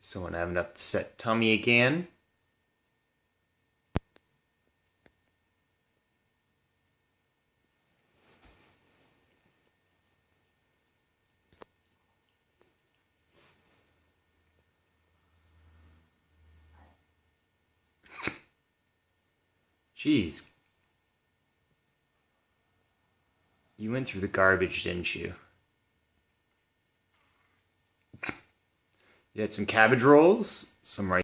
Someone have enough to set tummy again. Jeez. You went through the garbage, didn't you? You had some cabbage rolls, some rice.